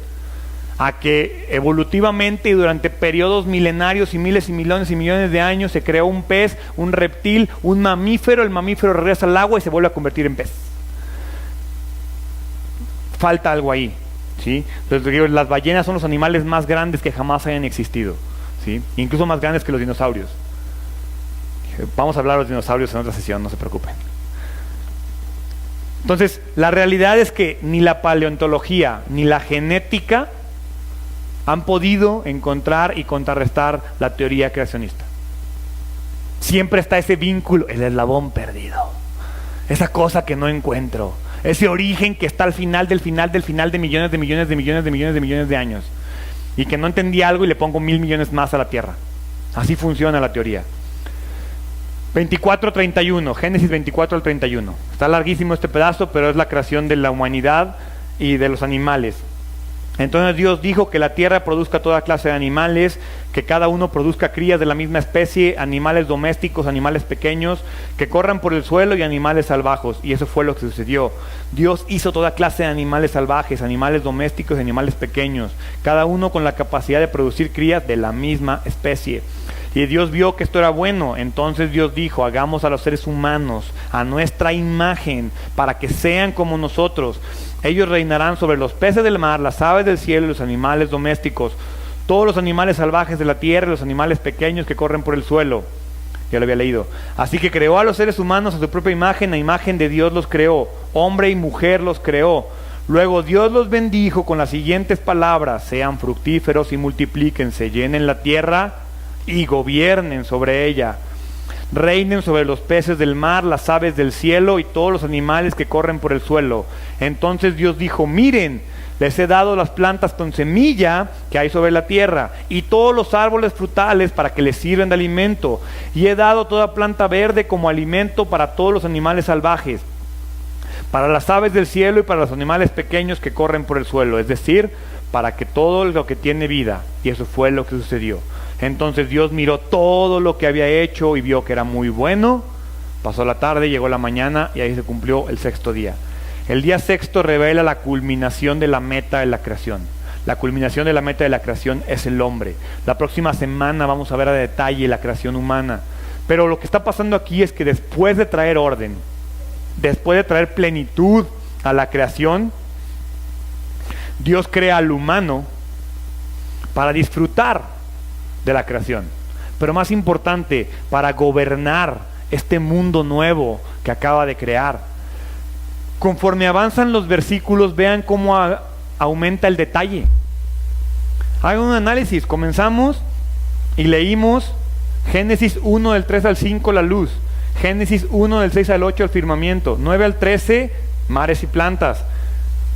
a que evolutivamente y durante periodos milenarios y miles y millones de años se creó un pez, un reptil, un mamífero, el mamífero regresa al agua y se vuelve a convertir en pez. Falta algo ahí, ¿sí? Entonces, las ballenas son los animales más grandes que jamás hayan existido, ¿sí? Incluso más grandes que los dinosaurios. Vamos a hablar de los dinosaurios en otra sesión, no se preocupen. Entonces, la realidad es que ni la paleontología ni la genética han podido encontrar y contrarrestar la teoría creacionista. Siempre está ese vínculo, el eslabón perdido, esa cosa que no encuentro, ese origen que está al final del final del final de millones de años, y que no entendí algo y le pongo 1,000 millones más a la Tierra. Así funciona la teoría. 24:31, Génesis 24 al 31. Está larguísimo este pedazo, pero es la creación de la humanidad y de los animales. Entonces Dios dijo que la tierra produzca toda clase de animales, que cada uno produzca crías de la misma especie, animales domésticos, animales pequeños, que corran por el suelo y animales salvajes. Y eso fue lo que sucedió. Dios hizo toda clase de animales salvajes, animales domésticos y animales pequeños, cada uno con la capacidad de producir crías de la misma especie. Y Dios vio que esto era bueno. Entonces Dios dijo, hagamos a los seres humanos a nuestra imagen, para que sean como nosotros. Ellos reinarán sobre los peces del mar, las aves del cielo y los animales domésticos, todos los animales salvajes de la tierra y los animales pequeños que corren por el suelo. Ya lo había leído. Así que creó a los seres humanos a su propia imagen, a imagen de Dios los creó, hombre y mujer los creó. Luego Dios los bendijo con las siguientes palabras: sean fructíferos y multiplíquense, llenen la tierra y gobiernen sobre ella. Reinen sobre los peces del mar, las aves del cielo y todos los animales que corren por el suelo. Entonces Dios dijo, miren, les he dado las plantas con semilla que hay sobre la tierra y todos los árboles frutales para que les sirvan de alimento. Y he dado toda planta verde como alimento para todos los animales salvajes, para las aves del cielo y para los animales pequeños que corren por el suelo. Es decir, para que todo lo que tiene vida. Y eso fue lo que sucedió. Entonces Dios miró todo lo que había hecho y vio que era muy bueno. Pasó la tarde, llegó la mañana y ahí se cumplió el sexto día. El día sexto revela la culminación de la meta de la creación. La culminación de la meta de la creación es el hombre. La próxima semana vamos a ver a detalle la creación humana. Pero lo que está pasando aquí es que después de traer orden, después de traer plenitud a la creación, Dios crea al humano para disfrutar de la creación, pero más importante, para gobernar este mundo nuevo que acaba de crear. Conforme avanzan los versículos, vean cómo aumenta el detalle. Hagan un análisis. Comenzamos y leímos Génesis 1 del 3 al 5, la luz. Génesis 1 del 6 al 8, el firmamiento. 9 al 13, mares y plantas.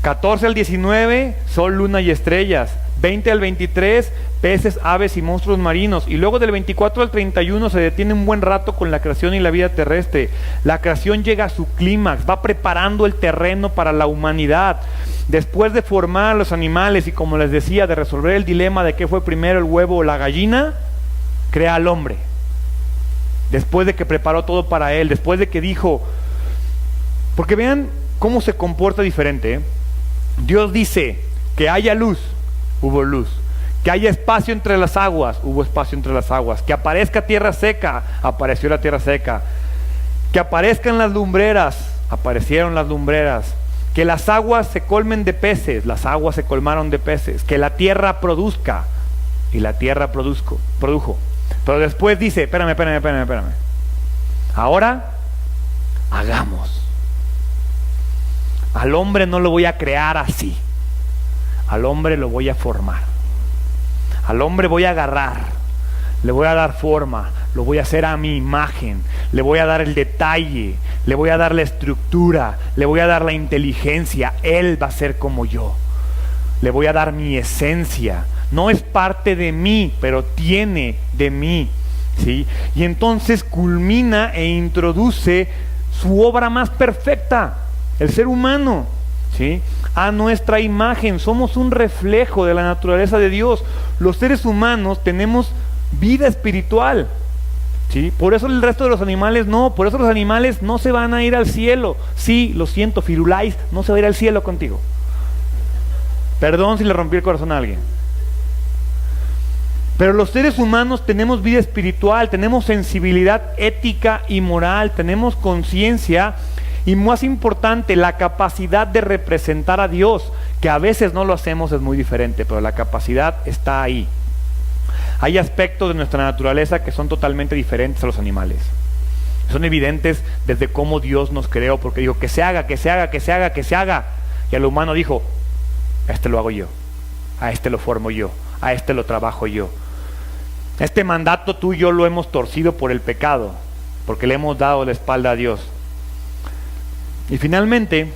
14 al 19, sol, luna y estrellas. 20 al 23, peces, aves y monstruos marinos. Y luego del 24 al 31 se detiene un buen rato con la creación y la vida terrestre. La creación llega a su clímax, va preparando el terreno para la humanidad. Después de formar a los animales y, como les decía, de resolver el dilema de qué fue primero, el huevo o la gallina, crea al hombre. Después de que preparó todo para él, después de que dijo, Porque vean cómo se comporta diferente, ¿eh? Dios dice que haya luz, hubo luz. Que haya espacio entre las aguas, hubo espacio entre las aguas. Que aparezca tierra seca, apareció la tierra seca. Que aparezcan las lumbreras, aparecieron las lumbreras. Que las aguas se colmen de peces, las aguas se colmaron de peces. Que la tierra produzca, y la tierra produjo. Pero después dice, espérame. Ahora, hagamos. Al hombre no lo voy a crear así. Al hombre lo voy a formar. Al hombre voy a agarrar, le voy a dar forma, lo voy a hacer a mi imagen, le voy a dar el detalle, le voy a dar la estructura, le voy a dar la inteligencia. Él va a ser como yo. Le voy a dar mi esencia. No es parte de mí, pero tiene de mí, ¿sí? Y entonces culmina e introduce su obra más perfecta, el ser humano, ¿sí? A nuestra imagen. Somos un reflejo de la naturaleza de Dios. Los seres humanos tenemos vida espiritual, ¿sí? Por eso el resto de los animales no. Por eso los animales no se van a ir al cielo. Sí, lo siento, Firulais no se va a ir al cielo contigo. Perdón si le rompí el corazón a alguien. Pero los seres humanos tenemos vida espiritual, tenemos sensibilidad ética y moral, tenemos conciencia. Y más importante, la capacidad de representar a Dios, que a veces no lo hacemos, es muy diferente, pero la capacidad está ahí. Hay aspectos de nuestra naturaleza que son totalmente diferentes a los animales. Son evidentes desde cómo Dios nos creó, porque dijo que se haga. Y al humano dijo, a este lo hago yo, a este lo formo yo, a este lo trabajo yo. Este mandato tú y yo lo hemos torcido por el pecado, porque le hemos dado la espalda a Dios. Y finalmente,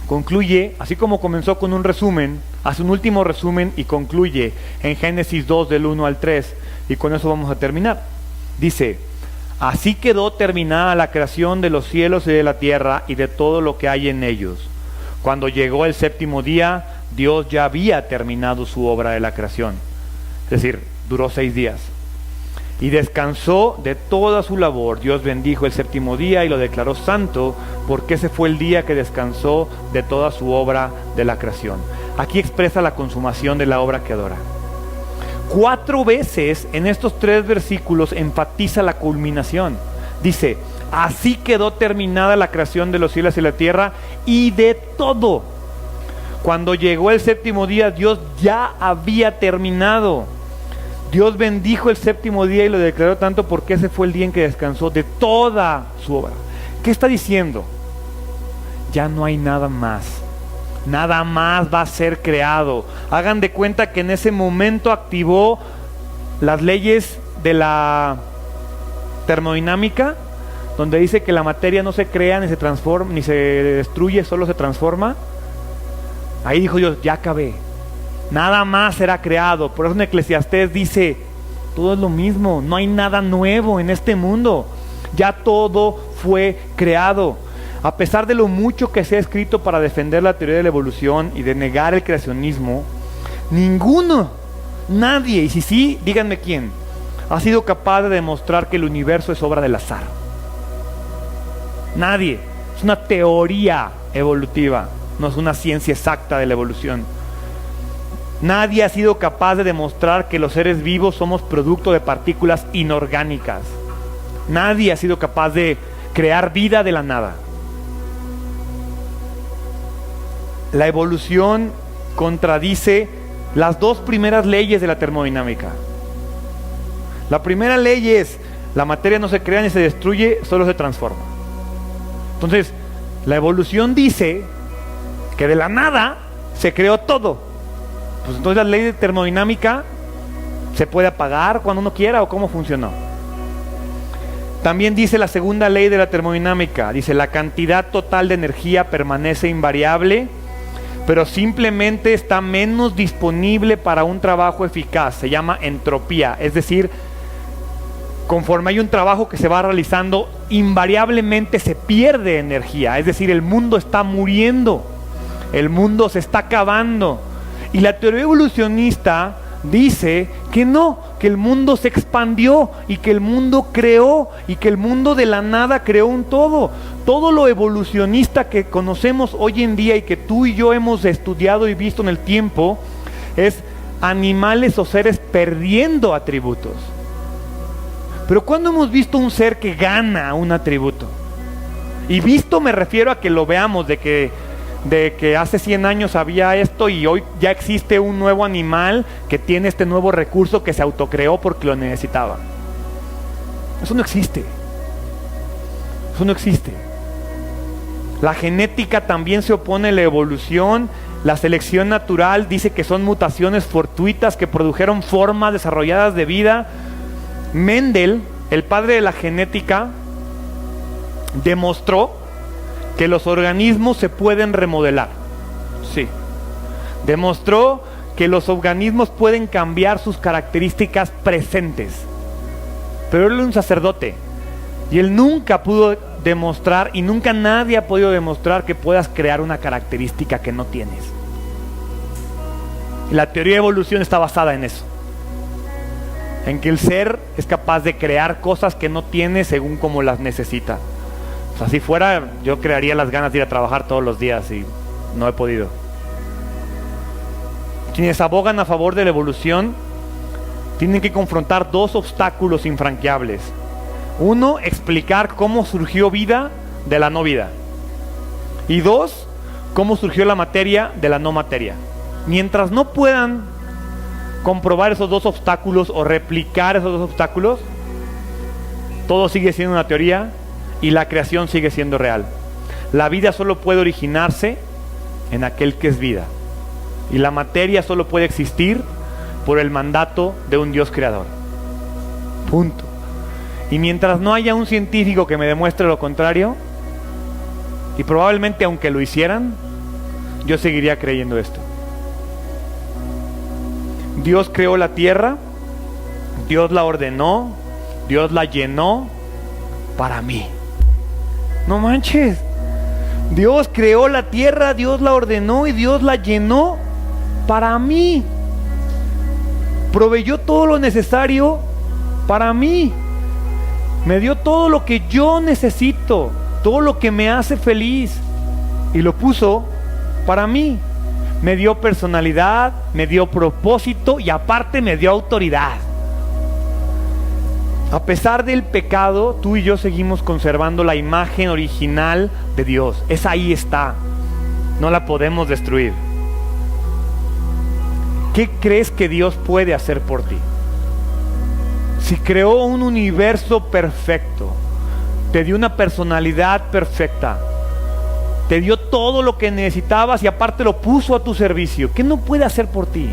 concluye, así como comenzó con un resumen, hace un último resumen y concluye en Génesis 2 del 1 al 3, y con eso vamos a terminar. Dice, así quedó terminada la creación de los cielos y de la tierra y de todo lo que hay en ellos. Cuando llegó el séptimo día, Dios ya había terminado su obra de la creación. Es decir, duró 6 días. Y descansó de toda su labor. Dios bendijo el séptimo día y lo declaró santo, porque ese fue el día que descansó de toda su obra de la creación. Aquí expresa la consumación de la obra creadora. 4 veces en estos 3 versículos enfatiza la culminación. Dice, así quedó terminada la creación de los cielos y la tierra y de todo. Cuando llegó el séptimo día, Dios ya había terminado. Dios bendijo el séptimo día y lo declaró tanto, porque ese fue el día en que descansó de toda su obra. ¿Qué está diciendo? Ya no hay nada más. Nada más va a ser creado. Hagan de cuenta que en ese momento activó las leyes de la termodinámica, donde dice que la materia no se crea ni se transforma, ni se destruye, solo se transforma. Ahí dijo Dios, ya acabé. Nada más será creado. Por eso en Eclesiastés dice, todo es lo mismo, no hay nada nuevo en este mundo. Ya todo fue creado. A pesar de lo mucho que se ha escrito para defender la teoría de la evolución y de negar el creacionismo, nadie, y si sí, díganme quién, ha sido capaz de demostrar que el universo es obra del azar. Nadie. Es una teoría evolutiva, no es una ciencia exacta de la evolución. Nadie ha sido capaz de demostrar que los seres vivos somos producto de partículas inorgánicas. Nadie ha sido capaz de crear vida de la nada. La evolución contradice las 2 primeras leyes de la termodinámica. La primera ley es, la materia no se crea ni se destruye, solo se transforma. Entonces, la evolución dice que de la nada se creó todo. Pues entonces la ley de termodinámica se puede apagar cuando uno quiera, ¿o cómo funcionó? También dice la segunda ley de la termodinámica, dice, la cantidad total de energía permanece invariable, pero simplemente está menos disponible para un trabajo eficaz. Se llama entropía, es decir, conforme hay un trabajo que se va realizando, invariablemente se pierde energía. Es decir, el mundo está muriendo, el mundo se está acabando. Y la teoría evolucionista dice que no, que el mundo se expandió y que el mundo creó y que el mundo de la nada creó un todo. Todo lo evolucionista que conocemos hoy en día y que tú y yo hemos estudiado y visto en el tiempo es animales o seres perdiendo atributos. Pero ¿cuándo hemos visto un ser que gana un atributo? Y visto me refiero a que lo veamos, de que hace 100 años había esto y hoy ya existe un nuevo animal que tiene este nuevo recurso que se autocreó porque lo necesitaba. Eso no existe. Eso no existe. La genética también se opone a la evolución. La selección natural dice que son mutaciones fortuitas que produjeron formas desarrolladas de vida. Mendel, el padre de la genética, demostró que los organismos se pueden remodelar. Sí. Demostró que los organismos pueden cambiar sus características presentes. Pero él era un sacerdote y él nunca pudo demostrar, y nunca nadie ha podido demostrar que puedas crear una característica que no tienes. Y la teoría de evolución está basada en eso, en que el ser es capaz de crear cosas que no tiene según como las necesita. O sea, si fuera, yo crearía las ganas de ir a trabajar todos los días y no he podido. Quienes abogan a favor de la evolución tienen que confrontar dos obstáculos infranqueables. Uno, explicar cómo surgió vida de la no vida. Y dos, cómo surgió la materia de la no materia. Mientras no puedan comprobar esos dos obstáculos o replicar esos dos obstáculos, todo sigue siendo una teoría y la creación sigue siendo real. La vida solo puede originarse en aquel que es vida, y la materia solo puede existir por el mandato de un Dios creador. Punto. Y mientras no haya un científico que me demuestre lo contrario, y probablemente aunque lo hicieran, yo seguiría creyendo esto. Dios creó la tierra, Dios la ordenó, Dios la llenó para mí. No manches. Dios creó la tierra, Dios la ordenó y Dios la llenó para mí. Proveyó todo lo necesario para mí. Me dio todo lo que yo necesito, todo lo que me hace feliz, y lo puso para mí. Me dio personalidad, me dio propósito y aparte me dio autoridad. A pesar del pecado, tú y yo seguimos conservando la imagen original de Dios. Esa ahí está. No la podemos destruir. ¿Qué crees que Dios puede hacer por ti? Si creó un universo perfecto, te dio una personalidad perfecta, te dio todo lo que necesitabas y aparte lo puso a tu servicio, ¿qué no puede hacer por ti?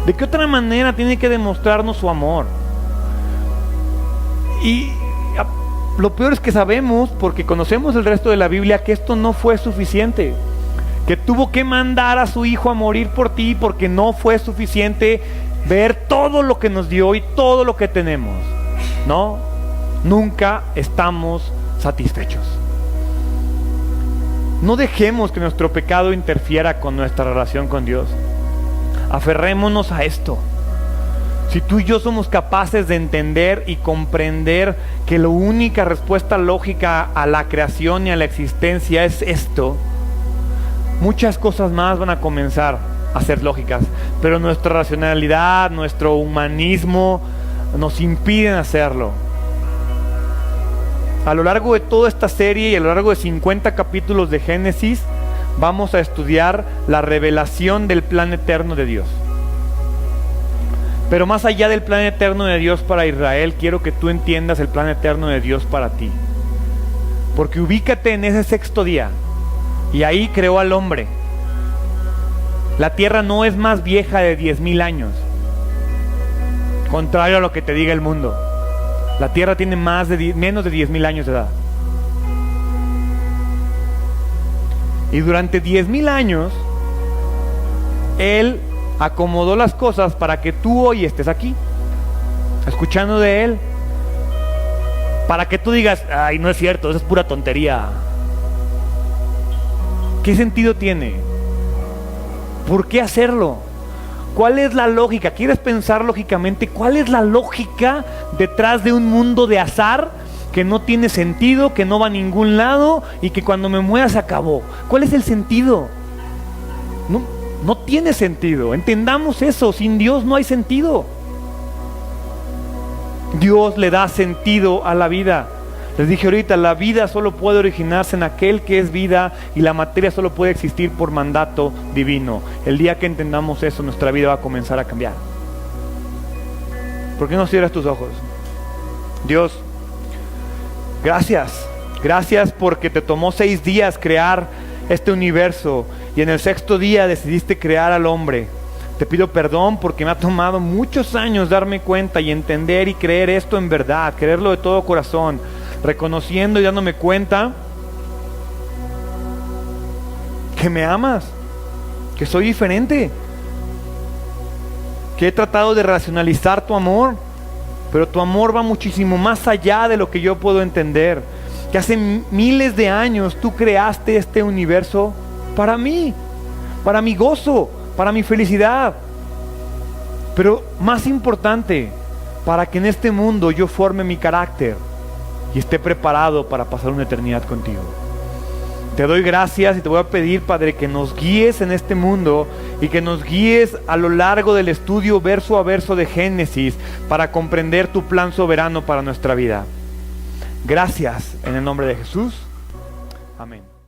¿De qué otra manera tiene que demostrarnos su amor? Y lo peor es que sabemos, porque conocemos el resto de la Biblia, que esto no fue suficiente, que tuvo que mandar a su hijo a morir por ti, porque no fue suficiente ver todo lo que nos dio y todo lo que tenemos. No, nunca estamos satisfechos. No dejemos que nuestro pecado interfiera con nuestra relación con Dios. Aferrémonos a esto. Si tú y yo somos capaces de entender y comprender que la única respuesta lógica a la creación y a la existencia es esto, muchas cosas más van a comenzar a ser lógicas, pero nuestra racionalidad, nuestro humanismo nos impiden hacerlo. A lo largo de toda esta serie y a lo largo de 50 capítulos de Génesis, vamos a estudiar la revelación del plan eterno de Dios. Pero más allá del plan eterno de Dios para Israel, quiero que tú entiendas el plan eterno de Dios para ti. Porque ubícate en ese sexto día, y ahí creó al hombre. La tierra no es más vieja de 10,000 años, contrario a lo que te diga el mundo. La tierra tiene menos de 10,000 años de edad. Y durante 10,000 años, Él acomodó las cosas para que tú hoy estés aquí, escuchando de Él. Para que tú digas, ay, no es cierto, eso es pura tontería. ¿Qué sentido tiene? ¿Por qué hacerlo? ¿Cuál es la lógica? ¿Quieres pensar lógicamente? ¿Cuál es la lógica detrás de un mundo de azar que no tiene sentido, que no va a ningún lado y que cuando me muera se acabó? ¿Cuál es el sentido? No tiene sentido. Entendamos eso. Sin Dios no hay sentido. Dios le da sentido a la vida. Les dije ahorita, la vida solo puede originarse en aquel que es vida y la materia solo puede existir por mandato divino. El día que entendamos eso, nuestra vida va a comenzar a cambiar. ¿Por qué no cierras tus ojos? Dios, gracias. Gracias porque te tomó 6 días crear este universo y en el 6º día decidiste crear al hombre. Te pido perdón porque me ha tomado muchos años darme cuenta y entender y creer esto en verdad, creerlo de todo corazón, reconociendo y dándome cuenta que me amas, que soy diferente, que he tratado de racionalizar tu amor, pero tu amor va muchísimo más allá de lo que yo puedo entender, que hace miles de años tú creaste este universo para mí, para mi gozo, para mi felicidad, pero más importante, para que en este mundo yo forme mi carácter y esté preparado para pasar una eternidad contigo. Te doy gracias y te voy a pedir, Padre, que nos guíes en este mundo y que nos guíes a lo largo del estudio verso a verso de Génesis para comprender tu plan soberano para nuestra vida. Gracias en el nombre de Jesús. Amén.